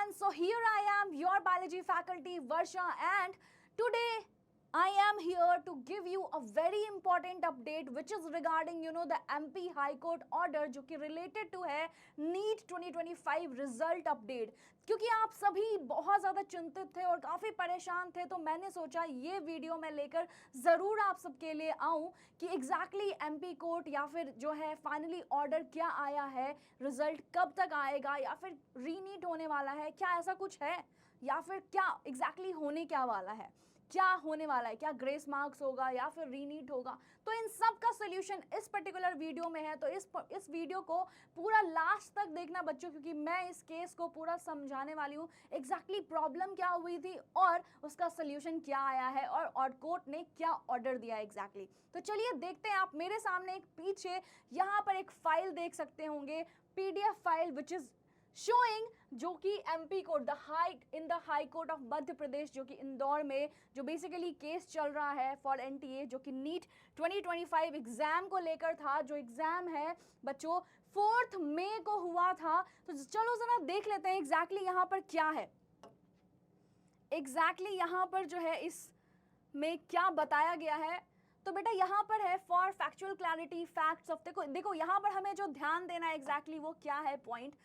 everyone, so here I am, your biology faculty Varsha, and today I am here to give you a very important update which is regarding the MP High Court order जो कि related to है NEET 2025 result update। क्योंकि आप सभी बहुत ज़्यादा चिंतित थे और काफ़ी परेशान थे, तो मैंने सोचा ये वीडियो मैं लेकर ज़रूर आप सबके लिए आऊँ कि एग्जैक्टली MP कोर्ट या फिर जो है फाइनली ऑर्डर क्या आया है, रिजल्ट कब तक आएगा, या फिर रीनीट होने वाला है, क्या ऐसा कुछ है, या फिर क्या एग्जैक्टली होने क्या वाला है, क्या होने वाला है, क्या ग्रेस मार्क्स होगा या फिर रीनीट होगा। तो इन सब का सोल्यूशन इस पर्टिकुलर वीडियो में है, तो इस वीडियो को पूरा लास्ट तक देखना बच्चों, क्योंकि मैं इस केस को पूरा समझाने वाली हूँ एग्जैक्टली प्रॉब्लम क्या हुई थी और उसका सोल्यूशन क्या आया है और कोर्ट ने क्या ऑर्डर दिया एग्जैक्टली। तो चलिए देखते हैं। आप मेरे सामने एक पीछे यहाँ पर एक फाइल देख सकते होंगे, PDF file which is showing, जो कि MP court the high court of Madhya Pradesh, जो कि इंदौर में जो बेसिकली केस चल रहा है फॉर NTA, जो कि नीट 2025 एग्जाम को लेकर था। जो एग्जाम है बच्चों 4 मई को हुआ था। तो चलो जरा देख लेते हैं एग्जैक्टली यहाँ पर क्या है, एग्जैक्टली यहाँ पर जो है इस में क्या बताया गया है। तो बेटा यहाँ पर है for factual clarity facts of, देखो यहाँ पर हमें जो ध्यान देना है एग्जैक्टली वो क्या है point.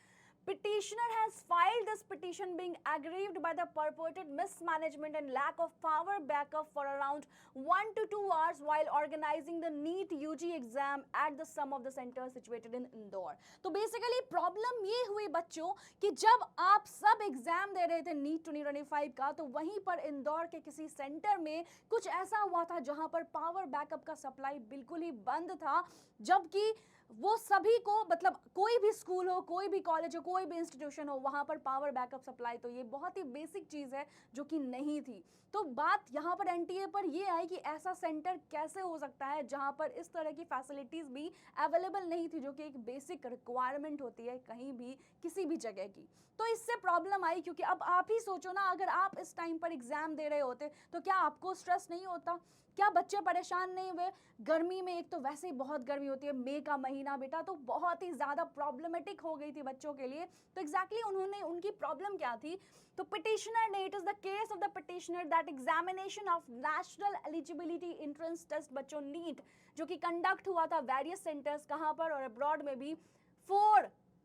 Petitioner has filed this petition being aggrieved by the purported mismanagement and lack of power backup for around 1 to 2 hours while organizing the NEET UG exam at the some of the centers situated in Indore। तो basically problem ये हुई बच्चों कि जब आप सब exam दे रहे थे NEET 2025 का, तो वहीं पर इंदौर के किसी सेंटर में कुछ ऐसा हुआ था जहां पर पावर बैकअप का सप्लाई बिल्कुल ही बंद था, जबकि वो सभी को, मतलब कोई भी स्कूल हो, कोई भी कॉलेज हो, कोई भी इंस्टीट्यूशन हो, वहां पर पावर बैकअप सप्लाई, तो ये बहुत ही बेसिक चीज है जो कि नहीं थी। तो बात यहाँ पर NTA पर ये आई कि ऐसा सेंटर कैसे हो सकता है जहां पर इस तरह की फैसिलिटीज भी अवेलेबल नहीं थी, जो कि एक बेसिक रिक्वायरमेंट होती है कहीं भी किसी भी जगह की। तो इससे प्रॉब्लम आई, क्योंकि अब आप ही सोचो ना, अगर आप इस टाइम पर एग्जाम दे रहे होते तो क्या आपको स्ट्रेस नहीं होता, क्या बच्चे परेशान नहीं हुए? गर्मी में एक तो वैसे ही बहुत गर्मी होती है, मई का महीना बेटा, तो बहुत ही ज़्यादा प्रॉब्लमेटिक हो गई थी बच्चों के लिए। तो एग्जैक्टली उनकी प्रॉब्लम क्या थी? तो पिटिशनर ने, it is the case of the petitioner that examination of national eligibility entrance test बच्चों नीट, जो कि कंडक्ट हुआ था वेरियस सेंटर्स कहाँ पर और अब्रॉड में भी,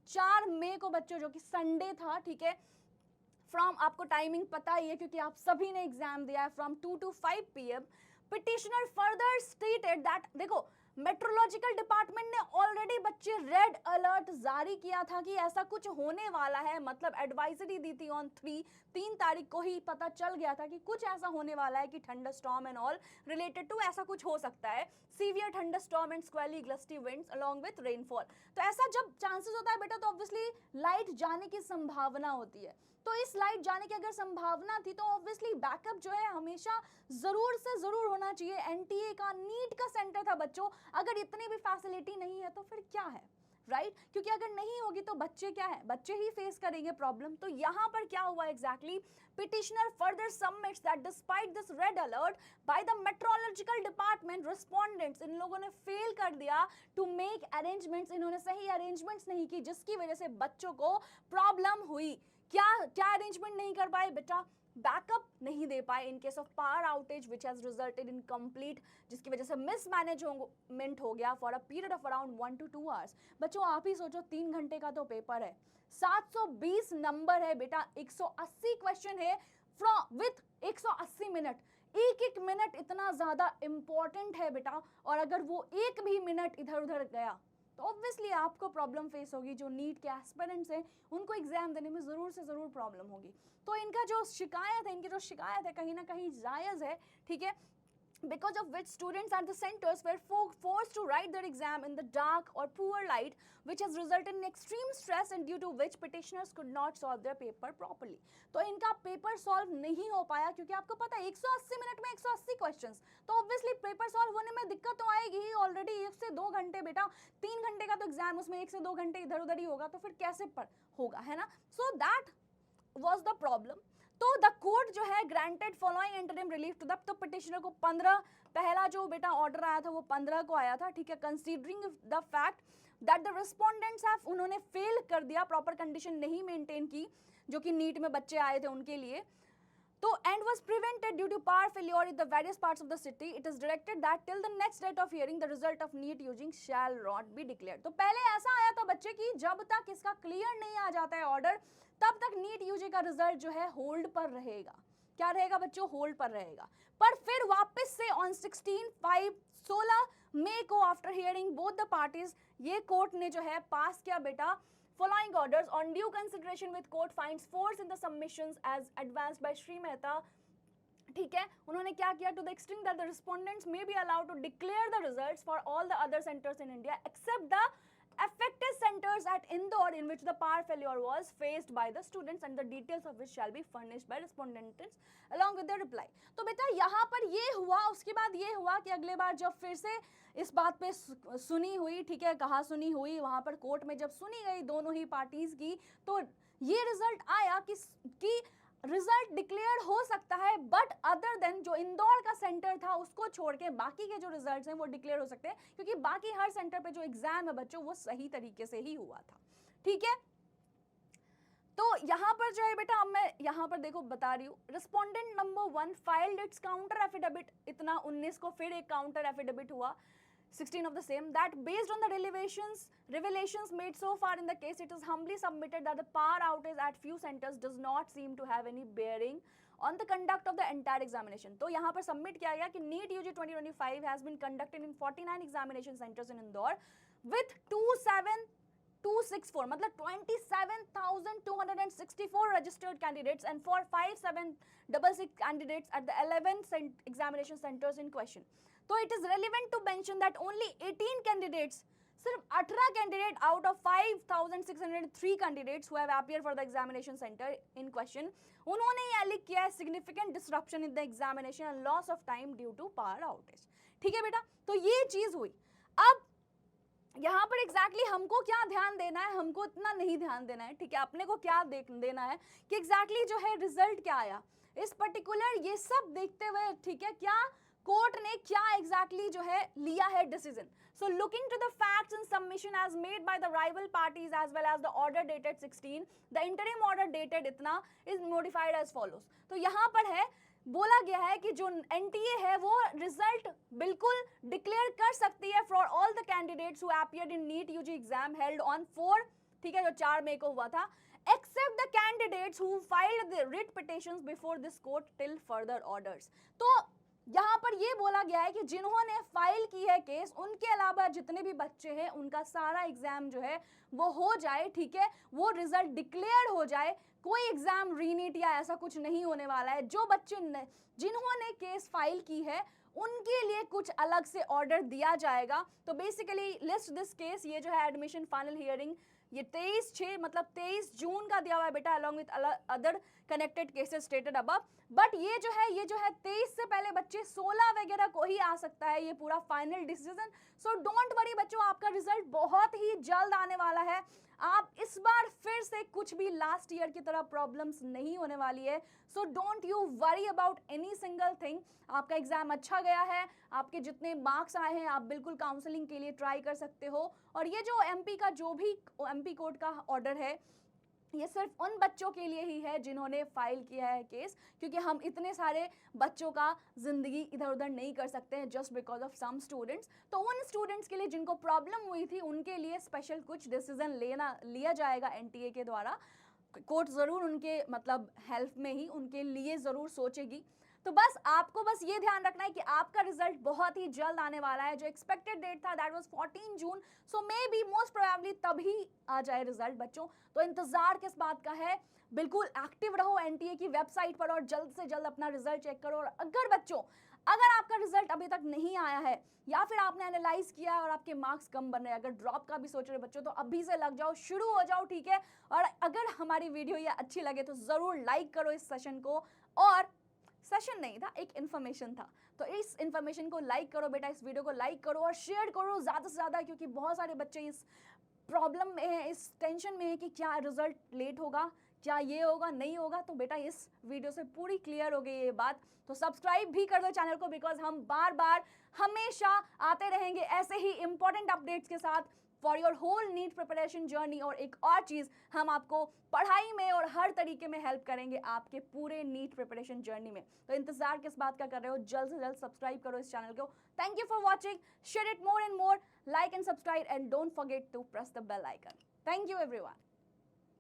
4 मई को बच्चों, जो कि संडे था, ठीक है। फ्रॉम, आपको टाइमिंग पता ही है क्योंकि आप सभी ने एग्जाम दिया है, from 2 to 5 PM। Petitioner further stated that, देखो मेट्रोलॉजिकल डिपार्टमेंट ने ऑलरेडी बच्चे रेड अलर्ट जारी किया था कि ऐसा कुछ होने वाला है, मतलब एडवाइजरी दी थी ऑन 3 तारीख को ही पता चल गया था कि कुछ ऐसा होने वाला है कि thunderstorm and all related to ऐसा कुछ हो सकता है, severe thunderstorm and squally gusty winds along with rainfall. तो ऐसा जब चांसेस होता है बेटा, तो ऑब्वियसली लाइट जाने की संभावना होती है। तो इस लाइट जाने की अगर संभावना थी तो ऑब्वियसली बैकअप जो है हमेशा जरूर से जरूर होना चाहिए। NTA का नीट का सेंटर था बच्चों, अगर इतनी भी फैसिलिटी नहीं है तो फिर क्या है, राइट? क्योंकि अगर नहीं होगी तो बच्चे क्या है, बच्चे ही फेस करेंगे प्रॉब्लम। तो यहाँ पर क्या हुआ exactly? Petitioner further submits that despite this red alert by the meteorological department respondents, इन लोगों ने फेल कर दिया टू मेक अरेंजमेंट्स, इन्होंने सही अरेंजमेंट्स नहीं की, जिसकी वजह से बच्चों को प्रॉब्लम हुई। क्या अरेंजमेंट नहीं कर पाए बेटा? बैकअप नहीं दे पाए in case of power outage which has resulted in complete, जिसकी वजह से मिसमैनेजमेंट हो गया for a period of around 1 to 2 hours। बच्चों आप ही सोचो, 3 घंटे का तो पेपर है, 720 नंबर है बेटा, 180 क्वेश्चन है विथ 180 मिनट, एक मिनट इतना ज्यादा इंपॉर्टेंट है बेटा, और अगर वो एक भी मिनट इधर उधर गया तो ऑब्वियसली आपको प्रॉब्लम फेस होगी। जो नीट के एस्पिरेंट्स हैं उनको एग्जाम देने में जरूर से जरूर प्रॉब्लम होगी। तो इनकी जो शिकायत है कहीं ना कहीं जायज़ है, ठीक है, because of which students at the centers were forced to write their exam in the dark or poor light, which has resulted in extreme stress and due to which petitioners could not solve their paper properly। तो इनका paper solve नहीं हो पाया, क्योंकि आपको पता है 180 minute में 180 क्वेश्चंस, तो ऑब्वियसली पेपर सॉल्व होने में दिक्कत तो आएगी ही। ऑलरेडी 1 से 2 घंटे बेटा, 3 घंटे का तो एग्जाम, उसमें 1 से 2 घंटे इधर उधर ही होगा, तो फिर कैसे होगा, है ना? So that was the problem. तो द कोर्ट जो है granted following interim relief to the, तो पिटिशनर को 15, पहला जो बेटा ऑर्डर आया था वो 15 को आया था, ठीक है, considering the fact that the respondents have, उन्होंने फेल कर दिया, प्रॉपर कंडीशन नहीं मेंटेन की, जो कि नीट में बच्चे आए थे उनके लिए। तो and was prevented due to power failure in the various parts of the city. It is directed that till the next date of hearing the result of NEET UG shall not be declared. तो पहले ऐसा आया था बच्चे की जब तक इसका क्लियर नहीं आ जाता है ऑर्डर, तब तक नीट यूजी का रिजल्ट जो है होल्ड पर रहेगा। क्या रहेगा बच्चों? होल्ड पर रहेगा। पर फिर वापस से ऑन 16 मई को after hearing both the parties, ये कोर्ट ने जो है पास किया बेटा following orders on due consideration with court finds force in the submissions as advanced by Shri Mehta। ठीक है, उन्होंने क्या किया? to the extent that the respondents may be allowed to declare the results for all the other centers in India except the affected centers at Indore in which the power failure was faced by the students and the details of which shall be furnished by respondents along with their reply। तो बेटा यहाँ पर ये हुआ, उसके बाद ये हुआ कि अगले बार जब फिर से इस बात पे सुनी हुई, ठीक है, कहा सुनी हुई, वहाँ पर कोर्ट में जब सुनी गई दोनों ही पार्टीज की, तो ये रिजल्ट आया कि रिजल्ट डिक्लेयर हो सकता है, बट अदर देन जो इंदौर का सेंटर था उसको छोड़ के बाकी के जो रिजल्ट्स हैं वो डिक्लेयर हो सकते हैं, क्योंकि बाकी हर सेंटर पे जो एग्जाम है बच्चों वो सही तरीके से ही हुआ था। ठीक है, तो यहाँ पर जो है बेटा, अब मैं यहाँ पर देखो बता रही हूँ, respondent number 1 filed it's counter affidavit, इतना 19 को फिर एक काउंटर एफिडेविट हुआ 16 of the same, that based on the revelations made so far in the case, it is humbly submitted that the power outage at few centers does not seem to have any bearing on the conduct of the entire examination। तो यहाँ पर submit किया गया कि NEET UG 2025 has been conducted in 49 examination centers in Indore with 27264 मतलब 27,264 registered candidates and for 5766 candidates at the 11 examination centers in question। तो it is relevant to mention that only 18 candidates, सिर्फ 18 candidate out of 5,603 candidates who have appeared for the examination center in question, उन्होंने ये लिख किया है significant disruption in the examination and loss of time due to power outage। ठीक है बेटा, तो ये चीज हुई। अब यहाँ पर एग्जैक्टली हमको क्या ध्यान देना है? हमको इतना नहीं ध्यान देना है, ठीक है, अपने को क्या देना है कि एग्जैक्टली जो है रिजल्ट क्या आया इस पर्टिकुलर, ये सब देखते हुए, ठीक है, क्या कोर्ट ने क्या एग्जैक्टली जो है लिया है decision. So looking to the facts and submission as made by the rival parties as well as the order dated 16, the interim order dated इतना इज नोटिफाइड एज फॉलोज। तो यहाँ पर है बोला गया है कि जो एनटीए है वो रिजल्ट बिल्कुल डिक्लेयर कर सकती है for all the candidates who appeared in NEET UG exam held on 4, ठीक है, जो 4 मई को हुआ था, except the candidates who filed the writ petitions before this court till further orders। तो यहाँ पर ये बोला गया है कि जिन्होंने फाइल की है केस, उनके अलावा जितने भी बच्चे हैं उनका सारा एग्जाम जो है वो हो जाए, ठीक है, वो रिजल्ट डिक्लेयर हो जाए, कोई एग्जाम रीनीट या ऐसा कुछ नहीं होने वाला है। जो बच्चे जिन्होंने केस फाइल की है उनके लिए कुछ अलग से ऑर्डर दिया जाएगा। तो बेसिकली लिस्ट दिस केस, ये जो है एडमिशन फाइनल हियरिंग ये 23/6 मतलब 23 जून का दिया हुआ है बेटा, along with other connected cases stated above. But ये जो है 23 से पहले बच्चे 16 वगैरह को ही आ सकता है ये पूरा final decision. So don't worry बच्चों, आपका रिजल्ट बहुत ही जल्द आने वाला है। आप इस बार फिर से कुछ भी लास्ट ईयर की तरह प्रॉब्लम्स नहीं होने वाली है। So don't you worry about any single thing. आपका एग्जाम अच्छा गया है, आपके जितने मार्क्स आए हैं आप बिल्कुल काउंसलिंग के लिए ट्राई कर सकते हो। और ये जो एमपी का जो भी एमपी कोर्ट का ऑर्डर है ये सिर्फ उन बच्चों के लिए ही है जिन्होंने फाइल किया है केस, क्योंकि हम इतने सारे बच्चों का जिंदगी इधर उधर नहीं कर सकते हैं just because of some students. तो उन स्टूडेंट्स के लिए जिनको प्रॉब्लम हुई थी उनके लिए स्पेशल कुछ डिसीजन लिया जाएगा एनटीए के द्वारा। कोर्ट ज़रूर उनके मतलब हेल्प में ही उनके लिए ज़रूर सोचेगी। तो बस आपको बस ये ध्यान रखना है कि आपका रिजल्ट बहुत ही जल्द आने वाला है। जो एक्सपेक्टेड डेट था that was 14 June, so may be most probably तभी आ जाए रिजल्ट बच्चों। तो इंतजार किस बात का है, बिल्कुल एक्टिव रहो एनटीए की वेबसाइट पर और जल्द से जल्द अपना रिजल्ट चेक करो। और अगर बच्चों अगर आपका रिजल्ट अभी तक नहीं आया है या फिर आपने एनालाइज किया है और आपके मार्क्स कम बन रहे हैं, अगर ड्रॉप का भी सोच रहे बच्चों, तो अभी से लग जाओ, शुरू हो जाओ, ठीक है। और अगर हमारी वीडियो ये अच्छी लगे तो ज़रूर लाइक करो इस सेशन को। और सेशन नहीं था, एक इन्फॉर्मेशन था, तो इस इन्फॉर्मेशन को लाइक करो बेटा, इस वीडियो को लाइक करो और शेयर करो ज़्यादा से ज़्यादा, क्योंकि बहुत सारे बच्चे इस प्रॉब्लम में है, इस टेंशन में है कि क्या रिजल्ट लेट होगा, क्या ये होगा नहीं होगा। तो बेटा इस वीडियो से पूरी क्लियर हो गई ये बात। तो सब्सक्राइब भी कर दो चैनल को, बिकॉज हम बार बार हमेशा आते रहेंगे ऐसे ही इंपॉर्टेंट अपडेट्स के साथ for your whole NEET preparation journey. और एक और चीज़, हम आपको पढ़ाई में और हर तरीके में हेल्प करेंगे आपके पूरे नीट प्रिपरेशन जर्नी में। तो इंतजार किस बात का कर रहे हो, जल्द से जल्द सब्सक्राइब करो इस चैनल को। Thank you for watching, share it more and more, like and subscribe and don't forget to press the bell icon. Thank you everyone.